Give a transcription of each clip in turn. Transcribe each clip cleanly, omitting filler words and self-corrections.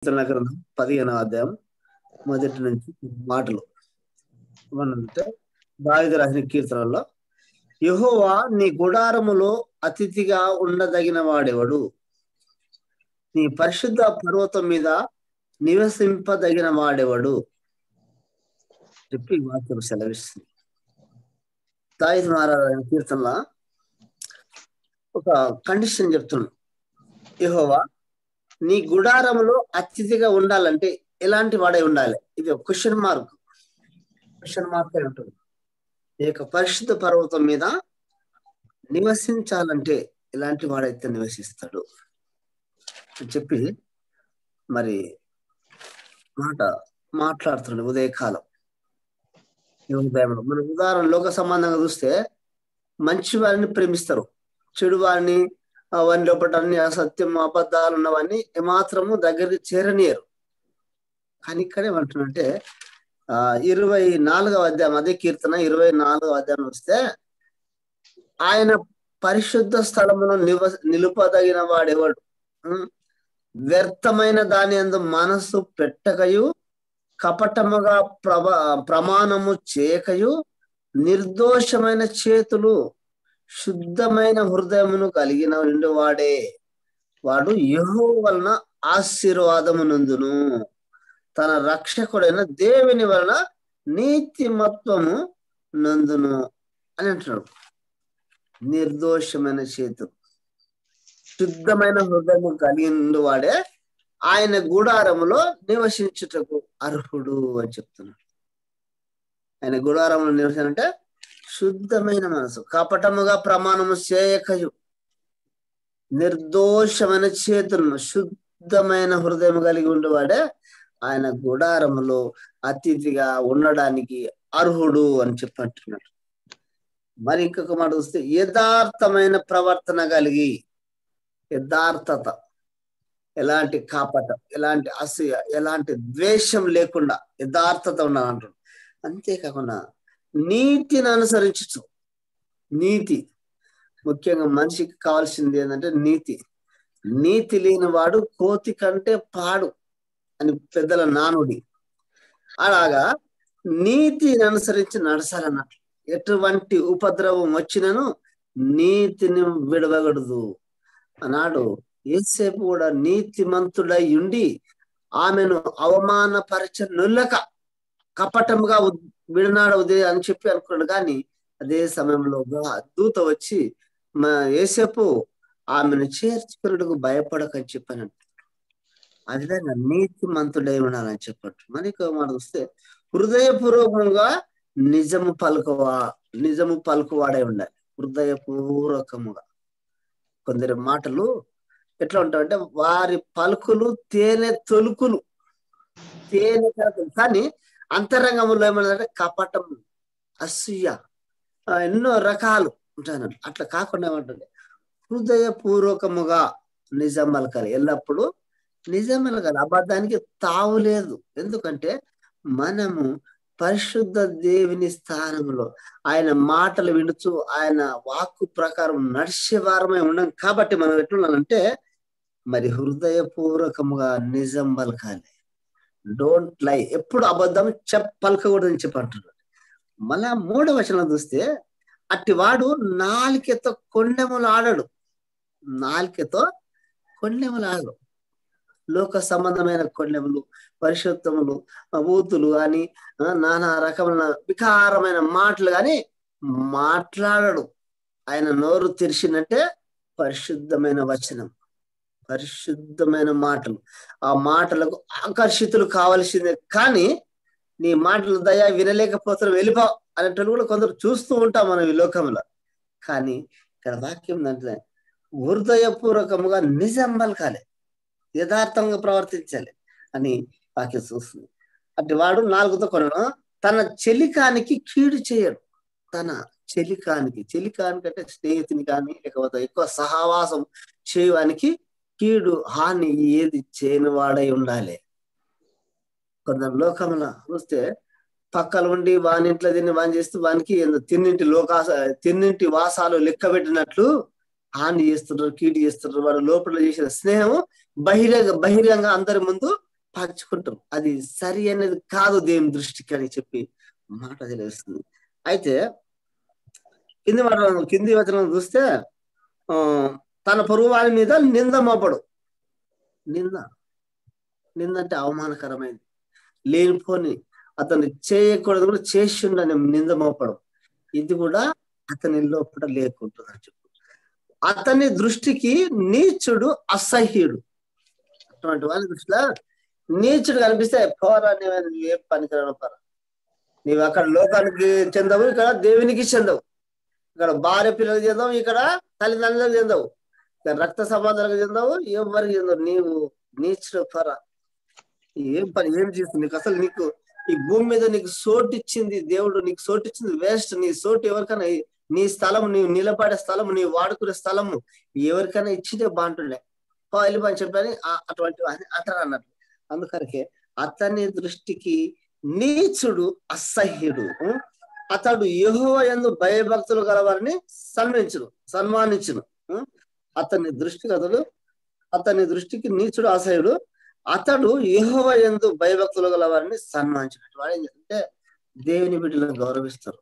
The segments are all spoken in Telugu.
కీర్తన గ్రంథం 15వ అధ్యాయం మొదటి నుంచి మాటలు ఏమన్నంటే దావీదు రాసిన కీర్తనలో యెహోవా నీ గుడారములో అతిథిగా ఉండదగిన వాడెవడు, నీ పరిశుద్ధ పర్వతం మీద నివసింపదగిన వాడెవడు చెప్పి వాక్యం సెలవిస్తుంది. దావీదు మహారాజు కీర్తనలో ఒక కండిషన్ చెప్తున్నాడు. యెహోవా నీ గుడారములో అతిథిగా ఉండాలంటే ఎలాంటి వాడై ఉండాలి? ఇది ఒక క్వశ్చన్ మార్క్ అయి ఉంటుంది. ఈ యొక్క పరిశుద్ధ పర్వతం మీద నివసించాలంటే ఎలాంటి వాడైతే నివసిస్తాడు అని చెప్పి మరి మాట్లాడుతున్నాడు. ఉదయకాలం ఈ ఉదయంలో మన ఉదాహరణ లోక సంబంధంగా చూస్తే మంచి వారిని ప్రేమిస్తారు, చెడు వారిని అవన్నీ లోపల అన్ని అసత్యం అబద్ధాలు ఉన్నవన్నీ ఏమాత్రము దగ్గరికి చేరనీయరు. కానీ ఇక్కడ ఏమంటున్నంటే 24వ అధ్యాయం, అదే కీర్తన 24వ అధ్యాయం వస్తే ఆయన పరిశుద్ధ స్థలమును నిలుపదగిన వాడెవడు, వ్యర్థమైన దాని యందు మనస్సు పెట్టకయు కపటముగా ప్రమాణము చేయకయు నిర్దోషమైన చేతులు శుద్ధమైన హృదయమును కలిగిన వాడే వాడు యెహోవా వలన ఆశీర్వాదము నందును, తన రక్షకుడైన దేవుని వలన నీతిమత్వము నందును అని అంటున్నాడు. నిర్దోషమైన చేతులు శుద్ధమైన హృదయము కలిగిన వాడే ఆయన గుడారములో నివసించుటకు అర్హుడు అని చెప్తున్నాడు. ఆయన గుడారములో నివసించాలంటే శుద్ధమైన మనసు, కపటముగా ప్రమాణము చేయకయు నిర్దోషమైన చేతులను శుద్ధమైన హృదయం కలిగి ఉండేవాడే ఆయన గుడారములో అతిథిగా ఉండడానికి అర్హుడు అని చెప్పంటున్నాడు. మరి ఇంకొక మాట చూస్తే యథార్థమైన ప్రవర్తన కలిగి, యథార్థత, ఎలాంటి కాపటం, ఎలాంటి అసూయ, ఎలాంటి ద్వేషం లేకుండా యథార్థత ఉండాలంటాడు. అంతేకాకుండా నీతిని అనుసరించు. నీతి ముఖ్యంగా మనిషికి కావాల్సింది ఏంటంటే నీతి. నీతి లేని వాడు కోతి కంటే పాడు అని పెద్దల నానుడి. అలాగా నీతిని అనుసరించి నడచాలన్నట్లు. ఎటువంటి ఉపద్రవం వచ్చినను నీతిని విడవగడదు అన్నాడు. యేసేపు కూడా నీతిమంతుడై ఉండి ఆమెను అవమానపరచనులక కపటముగా విడనాడ ఉదయం అని చెప్పి అనుకున్నాడు. కానీ అదే సమయంలో దూత వచ్చి యేసేపు ఆమెను చేర్చుకున్నట్టుకు భయపడకని చెప్పాను. అదే నీతిమంతుడై ఉండాలని చెప్పట్టు. మనకి మాట వస్తే హృదయపూర్వకంగా నిజము పలుకువాడై ఉండాలి. హృదయపూర్వకముగా. కొందరి మాటలు ఎట్లా ఉంటాయంటే వారి పలుకులు తేనె తొలుకులు, కానీ అంతరంగంలో ఏమన్నదంటే కపటం, అసూయ, ఎన్నో రకాలు ఉంటాయి. అట్లా కాకుండా ఏమంటుంది హృదయపూర్వకముగా నిజం పలకాలి. ఎల్లప్పుడూ నిజం పలకాలి. అబద్ధానికి తావు లేదు. ఎందుకంటే మనము పరిశుద్ధ దేవుని స్థానంలో ఆయన మాటలు వినుచు ఆయన వాక్కు ప్రకారం నడిచే వారమై ఉన్నాం. కాబట్టి మనం ఎట్లున్నానంటే మరి హృదయపూర్వకముగా నిజం పలకాలి. Don't lie. ఎప్పుడు అబద్ధం పలకకూడదని చెప్పంటున్నాడు. మళ్ళా 3వ వచనం చూస్తే అట్టి వాడు నాలికతో కొండెములు ఆడడు. నాలికతో కొండెములు ఆడడు. లోక సంబంధమైన కొండెములు, పరిశుద్ధములు, ఊతులు కానీ నానా రకమైన వికారమైన మాటలు కానీ మాట్లాడడు. ఆయన నోరు తెరిచిందంటే పరిశుద్ధమైన వచనం, పరిశుద్ధమైన మాటలు. ఆ మాటలకు ఆకర్షితులు కావాల్సిందే. కానీ నీ మాటలు దయా వినలేకపోతారు, వెళ్ళిపో అనేటోళ్ళు కూడా కొందరు చూస్తూ ఉంటాం మనం ఈ లోకంలో. కానీ ఇక్కడ వాక్యం అంటే హృదయపూర్వకముగా నిజం పలకాలి, యథార్థంగా ప్రవర్తించాలి అని వాక్యం చూస్తుంది. అటు వాడు 4తో కొనను తన చెలికానికి కీడు చేయడు. తన చెలికానికి అంటే స్నేహితుని కానీ లేకపోతే ఎక్కువ సహవాసం చేయడానికి కీడు హాని ఏది చేయని వాడై ఉండాలి. కొందరు లోకంలో చూస్తే పక్కలు ఉండి వానింట్లో తిని వాని చేస్తూ వానికి తిన్నింటి వాసాలు లెక్క పెట్టినట్లు హాని చేస్తున్నారు, కీడు చేస్తున్నారు. వాడు లోపల చేసిన స్నేహం బహిరంగ అందరి ముందు పంచుకుంటారు. అది సరి అనేది కాదు దేవుని దృష్టికి అని చెప్పి మాట తెలియస్తుంది. అయితే కింది వచనం చూస్తే తన పొరుగు వారి మీద నింద మోపడు. నింద అంటే అవమానకరమైంది, లేనిపోని, అతను చేయకూడదు కూడా చేసి ఉండని నింద మోపడం, ఇది కూడా అతని లోపల లేకుంటుంది అని చెప్పు. అతని దృష్టికి నీచుడు అసహ్యుడు. అటువంటి వాళ్ళ దృష్టిలో నీచుడు కనిపిస్తే పోరా ఏ పనికిరాను పోరా, నీవు అక్కడ లోకానికి చెందవు, ఇక్కడ దేవునికి చెందవు. ఇక్కడ భార్య పిల్లలకు చెందవు, ఇక్కడ తల్లిదండ్రులకు చెందవు, ఇక్కడ రక్త సంబంధాలకు చెందవు, ఎవరికి చెందవు. నీవు నీచుడు పోరా, ఏం పని ఏం చేస్తుంది నీకు? అసలు నీకు ఈ భూమి మీద నీకు సోటు ఇచ్చింది దేవుడు, నీకు సోటు ఇచ్చింది వేస్ట్. నీ సోటు ఎవరికైనా, నీ స్థలము, నీవు నిలబడే స్థలము, నీవు వాడుకునే స్థలము ఎవరికైనా ఇచ్చింటే బాగుంటుండే, వెళ్ళిపో అని చెప్పని అటువంటి అంటారు అన్నట్టు. అందుకనికే అతని దృష్టికి నీచుడు అసహ్యుడు. అతడు యెహోవా యందు భయభక్తులు గలవారిని సన్మానించును. అతని దృష్టికి నీచుడు అసహ్యుడు, అతడు యెహోవా యందు భయభక్తులు గలవారిని సన్మానించినట్టు. వాడు ఏం చేస్తుంటే దేవుని బిడ్డలను గౌరవిస్తారు.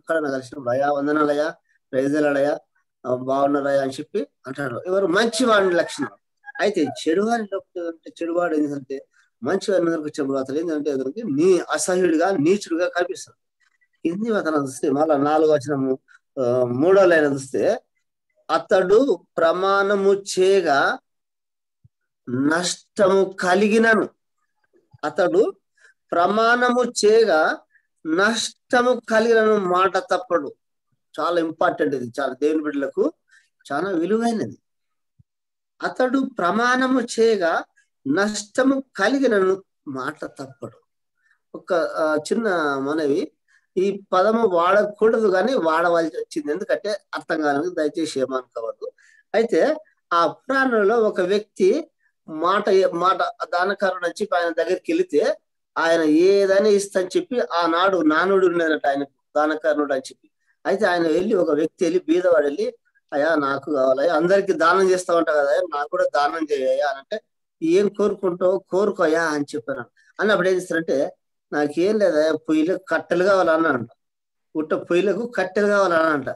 ఎక్కడన్నా కలిసిన భయా, వందనాలయ్యా, ప్రైజులాడయ్యా, బాగున్నారయ్యా అని చెప్పి అంటాడు. ఎవరు? మంచివాడిని లక్షణం. అయితే చెడువాడు ఏంటంటే మంచివాడిని చెడు, అతను ఏంటంటే ఎదురుకి నీ అసహ్యుడిగా నీచుడుగా కనిపిస్తాడు. కింది అతను చూస్తే మళ్ళా 4వ వచనము 3వ లైన్ చూస్తే, అతడు ప్రమాణము చేయగా నష్టము కలిగినను. అతడు ప్రమాణము చేయగా నష్టము కలిగినను మాట తప్పడు. చాలా ఇంపార్టెంట్ ఇది, చాలా దేవుని బిడ్డలకు చాలా విలువైనది. అతడు ప్రమాణము చేయగా నష్టము కలిగినను మాట తప్పడు. ఒక చిన్న మనవి, ఈ పదము వాడకూడదు కానీ వాడవలసి వచ్చింది, ఎందుకంటే అర్థం కాలేదు, దయచేసి ఏమనుకోవద్దు. అయితే ఆ పురాణంలో ఒక వ్యక్తి మాట దానకారుడు అని చెప్పి ఆయన దగ్గరికి వెళితే ఆయన ఏదైనా ఇస్తని చెప్పి ఆనాడు నానుడు ఉన్నదట ఆయన దానకారుడు అని చెప్పి. అయితే ఆయన ఒక వ్యక్తి వెళ్ళి బీదవాడు వెళ్ళి, అయ్యా నాకు కావాలయ్యా, అందరికి దానం చేస్తా ఉంటావు కదా, నాకు కూడా దానం చేయయ్యా అని అంటే, ఏం కోరుకుంటావు కోరుకోయా అని చెప్పాను. అన్నప్పుడు ఏం చేస్తారంటే, నాకేం లేదా పొయ్యిలకు కట్టెలు కావాలన్నంట, పుట్ట పొయ్యిలకు కట్టెలు కావాలనంట.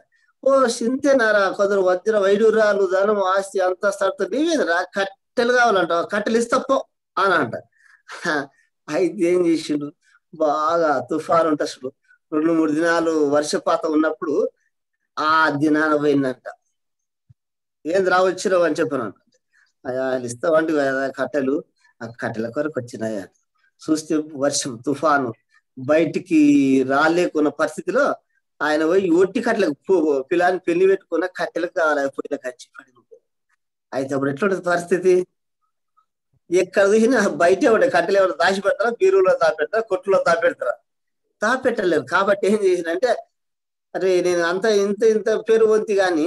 ఓ సింతేనారా, కొందరు వజ్ర వైడూరాలు ధనం ఆస్తి అంతా సర్త నీవేదరా, కట్టెలు కావాలంట, కట్టెలు ఇస్తప్పో అని అంట. అయితే ఏం చేసిండు, బాగా తుఫాను ఉంటే అసలు 2-3 దినాలు వర్షపాతం ఉన్నప్పుడు ఆ దినాన పోయిందంట. ఏం వచ్చినావు అని చెప్పాను. అయ్యా ఆయన ఇస్తావంటి కదా కట్టెలు, ఆ కట్టెల కొరకు వచ్చినాయా. చూస్తే వర్షం తుఫాను, బయటికి రాలేకున్న పరిస్థితిలో ఆయన పోయి ఒట్టి కట్టెలకు పిల్లాన్ని పెళ్లి పెట్టుకున్న కట్టెలకు కావాలి పొయ్యిలకు వచ్చి పడి. అయితే అప్పుడు ఎట్లుంటది పరిస్థితి? ఎక్కడ చూసినా బయటే ఉంటాయి కట్టెలు. ఎవరు దాచి పెడతారా? బీరువులో దాపెడతారా? కొట్టులో దాపెట్టలేరు. కాబట్టి ఏం చేసినంటే, అరే నేను అంత ఇంత పేరు వంతి కానీ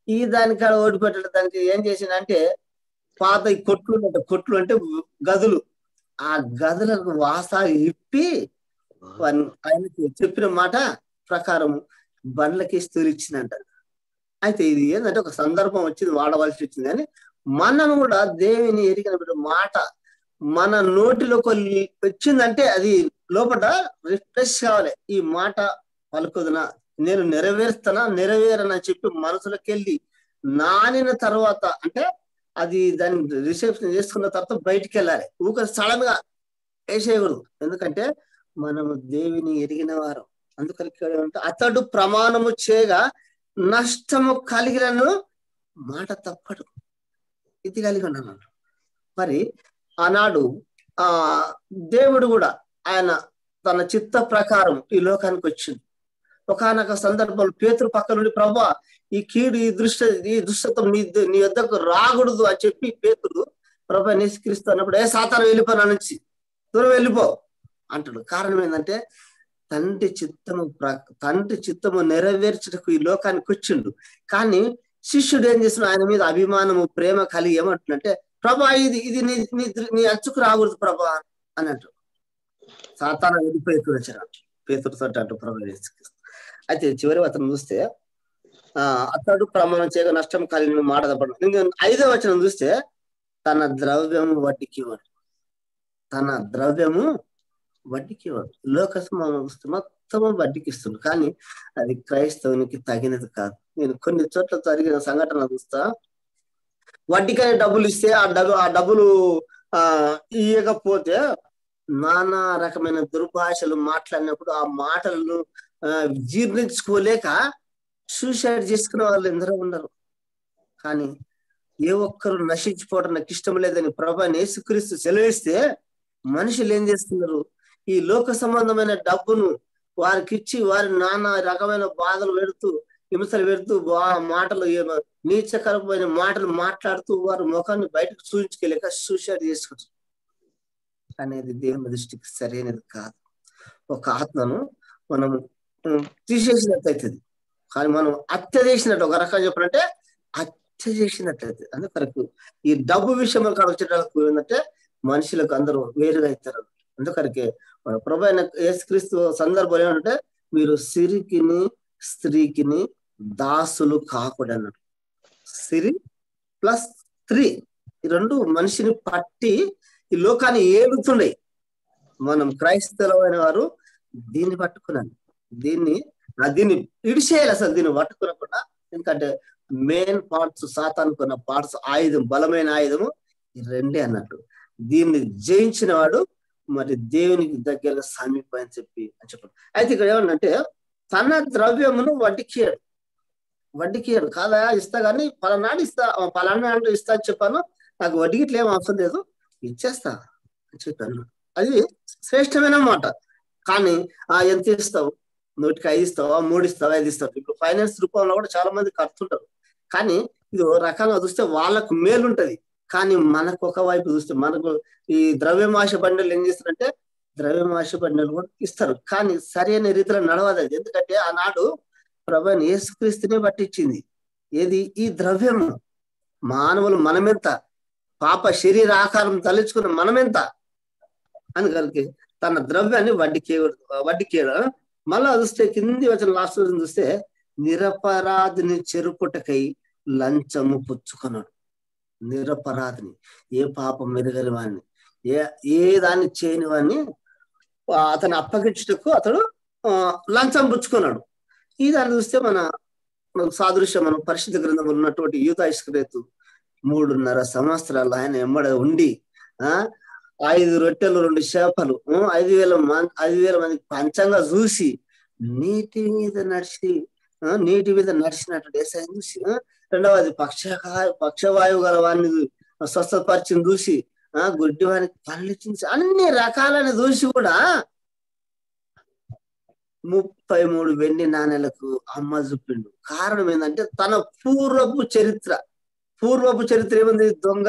ఈ దానికాడ ఓడి పెట్టడం, దానికి ఏం చేసినంటే పాత ఈ కొట్లు అంటే గదులు, ఆ గదులకు వాసాలు ఇప్పి ఆయనకి చెప్పిన మాట ప్రకారం బండ్లకి స్థూరిచ్చిందంట. అయితే ఇది ఏంటంటే ఒక సందర్భం వచ్చింది, వాడవలసి వచ్చింది. కానీ మనం కూడా దేవుని ఎరిగిన మాట మన నోటిలోకి వచ్చిందంటే అది లోపల రిఫ్రెష్ కావాలి. ఈ మాట పలుకుదునా, నేను నెరవేరని చెప్పి మనసులోకి వెళ్ళి నానిన తర్వాత, అంటే అది దాన్ని రిసెప్షన్ చేసుకున్న తర్వాత బయటికి వెళ్ళాలి. సడన్ గా వేసేయకూడదు, ఎందుకంటే మనము దేవుని ఎరిగిన వారు. అందుకని అతడు ప్రమాణము చేయగా నష్టము కలిగినను మాట తప్పడు, ఇది కలిగి ఉన్నాను. మరి ఆనాడు దేవుడు కూడా ఆయన తన చిత్త ప్రకారం ఈ లోకానికి వచ్చింది. ఒకనొక సందర్భంలో పేతురు పక్క నుండి, ప్రభా ఈ కీడు ఈ దుష్టత్వం నీ వద్దకు రాకూడదు అని చెప్పి పేతురు ప్రభా నిష్క్రిస్తూ అన్నప్పుడు, సాతాను వెళ్ళిపో, నా నుంచి దూరం వెళ్ళిపో అంటాడు. కారణం ఏంటంటే తండ్రి చిత్తము నెరవేర్చటకు ఈ లోకానికి వచ్చిండు. కానీ శిష్యుడు ఏం చేసిన, ఆయన మీద అభిమానము ప్రేమ కలిగి ఏమంటుందంటే, ప్రభా ఇది నీ అచ్చుకు రాకూడదు ప్రభా అని అంటాడు. సాతాను వెళ్ళిపోయి వచ్చారు పేతురుతో అంటూ ప్రభా. అయితే చివరి అతను చూస్తే అతడు ప్రమాణం చేయగా నష్టం కలిగిన మాట తప్పడు. 5వ వచనం చూస్తే, తన ద్రవ్యం వడ్డీకి ఇవ్వడు. తన ద్రవ్యము వడ్డీకి ఇవ్వడు. లోక మొత్తము వడ్డీకి ఇస్తుంది. కానీ అది క్రైస్తవునికి తగినది కాదు. నేను కొన్ని చోట్ల జరిగిన సంఘటన చూస్తా. వడ్డీకనే డబ్బులు ఇస్తే ఆ డబ్బులు ఇయ్యకపోతే నానా రకమైన దుర్భాషలు మాట్లాడినప్పుడు ఆ మాటలను జీర్ణించుకోలేక సూసైడ్ చేసుకునే వాళ్ళు ఎందరో ఉన్నారు. కానీ ఏ ఒక్కరు నశించిపోవడం నాకు ఇష్టం లేదని ప్రభువైన యేసుక్రీస్తు సెలవిస్తే మనుషులు ఏం చేస్తున్నారు? ఈ లోక సంబంధమైన డబ్బును వారికి ఇచ్చి వారి నానా రకమైన బాధలు పెడుతూ, హింసలు పెడుతూ, మాటలు నీచకరమైన మాటలు మాట్లాడుతూ వారి ముఖాన్ని బయటకు చూపించుకోలేక సూసైడ్ చేసుకుంటారు. అనేది దేవుని దృష్టికి సరైనది కాదు. ఒక ఆత్మను మనం తీసేసినట్టు అవుతుంది. కానీ మనం హత్య చేసినట్టు, ఒక రకంగా చెప్పాలంటే హత్య చేసినట్లయితే. అందుకొరకు ఈ డబ్బు విషయంలో వచ్చేటప్పుడు ఏంటంటే మనుషులకు అందరూ వేరుగా అవుతారు. అందుకొరకే మన ప్రభువైన యేసుక్రీస్తు సందర్భం ఏమంటే మీరు సిరికిని స్త్రీకిని దాసులు కాకూడదు అన్నాడు. సిరి ప్లస్ స్త్రీ ఈ రెండు మనిషిని పట్టి ఈ లోకాన్ని ఏలుతున్నాయి. మనం క్రైస్తవులైన వారు దీన్ని పట్టుకున్నాను, దీన్ని ఇడిచేయాలి. అసలు దీన్ని పట్టుకునకుండా, ఎందుకంటే మెయిన్ పార్ట్స్ సాతానుకున్న పార్ట్స్ ఆయుధం, బలమైన ఆయుధము ఈ రెండే అన్నట్టు. దీన్ని జయించిన వాడు మరి దేవునికి దగ్గరగా సమీపం అని చెప్పాడు. అయితే ఇక్కడ ఏమన్నంటే తన ద్రవ్యమును వడ్డీకి కాదా ఇస్తా, కానీ పలానాడు ఇస్తా అని చెప్పాను, నాకు వడ్డీకి ఇట్లా ఏం అవసరం లేదు, ఇచ్చేస్తా అని చెప్పాను. అది శ్రేష్టమైన మాట. కానీ ఎంత ఇస్తావు? 100కి 5 ఇస్తావా, 3 ఇస్తావా, 5 ఇస్తావు? ఇప్పుడు ఫైనాన్స్ రూపంలో కూడా చాలా మంది కడుతుంటారు. కానీ ఇది రకంగా చూస్తే వాళ్ళకు మేలు ఉంటది. కానీ మనకు ఒక వైపు చూస్తే మనకు ఈ ద్రవ్యమాష బండలు ఏం చేస్తారంటే ద్రవ్యమాష బండలు కూడా ఇస్తారు. కానీ సరైన రీతిలో నడవదు అది. ఎందుకంటే ఆనాడు ప్రభువైన యేసుక్రీస్తునే పట్టించింది. ఏది? ఈ ద్రవ్యము. మానవులు మనమెంత, పాప శరీర ఆకారం తలెచ్చుకున్న మనమెంత అని కలిగి తన ద్రవ్యాన్ని వడ్డీకి మళ్ళా చూస్తే కింది వచ్చిన లాస్ట్ చూస్తే నిరపరాధిని చెరుపుటకై లంచము పుచ్చుకున్నాడు. నిరపరాధిని, ఏ పాపం మెరుగని వాడిని, ఏ దాన్ని చేయని వాడిని అతను అప్పగించుటకు అతడు లంచం పుచ్చుకున్నాడు. ఈ దాన్ని చూస్తే మన సాదృశ్యం మనం పరిశుద్ధ గ్రంథంలో ఉన్నటువంటి యూదా ఇస్కరియోతు 3.5 సంవత్సరాలు ఆయన ఎమ్మడ ఉండి 5 రొట్టెలు 2 చేపలు 5,000 మందికి పంచంగా చూసి నీటి మీద నడిచినట్టు దేశాన్ని చూసి, రెండవది పక్షవాయువు గల వాడిని స్వస్థపరిచిన చూసి, గుడ్డి వానికి పనులు ఇచ్చి అన్ని రకాలని చూసి కూడా 33 వెండి నాణేలకు అమ్మ చూపిండు. కారణం ఏంటంటే తన పూర్వపు చరిత్ర ఏముంది? దొంగ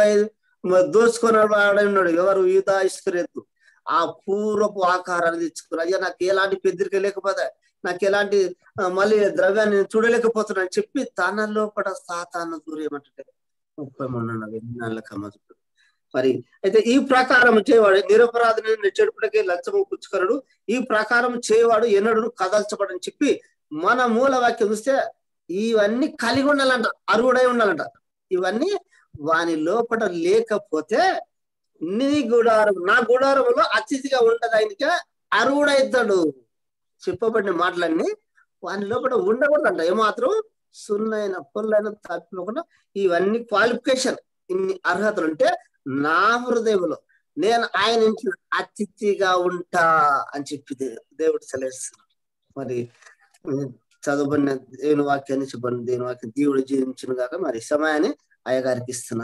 దోచుకొని వాడన్నాడు. ఎవరు? యూదా ఇస్కరియోతు. ఆ పూర్వపు ఆకారాన్ని తెచ్చుకున్నారు. అయ్యా నాకు ఎలాంటి పెద్దరిక లేకపోతే, నాకు ఎలాంటి మళ్ళీ ద్రవ్యాన్ని చూడలేకపోతున్నా అని చెప్పి తన లోపల సాతాను దూరేమంటే 33 వెండి నాణేలకు అమ్మ చూపిండు. మరి అయితే ఈ ప్రకారం చేయవాడు నిరపరాధిని చెడుపుటకే లంచము పుచ్చుకొనడు, ఈ ప్రకారం చేయవాడు ఎన్నడూ కదల్చబడని చెప్పి మన మూల వాక్యం చూస్తే ఇవన్నీ కలిగి ఉండాలంట, అర్హుడై ఉండాలంట. ఇవన్నీ వాని లోపల లేకపోతే నీ గుడారం, నా గుడారంలో అతిథిగా ఉండదు, ఆయనకే అర్హుడైతాడు. చెప్పబడిన మాటలన్నీ వాని లోపల ఉండకూడదంట. ఏమాత్రం సున్నైన పొల్లైన తప్పిపోకుండా ఇవన్నీ క్వాలిఫికేషన్, ఇన్ని అర్హతలు ఉంటే నా హృదయంలో నేను ఆయన ఇంట్లో అతిథిగా ఉంటా అని చెప్పి దేవుడు సెలవిస్తున్నాడు. మరి చదువుబడిన దేవుని వాక్యాన్ని చెప్పండి, దేవుని వాక్యం దేవుడు జీవించిన కాక మరి సమయాన్ని అయ్యగారికి ఇస్తున్నాను.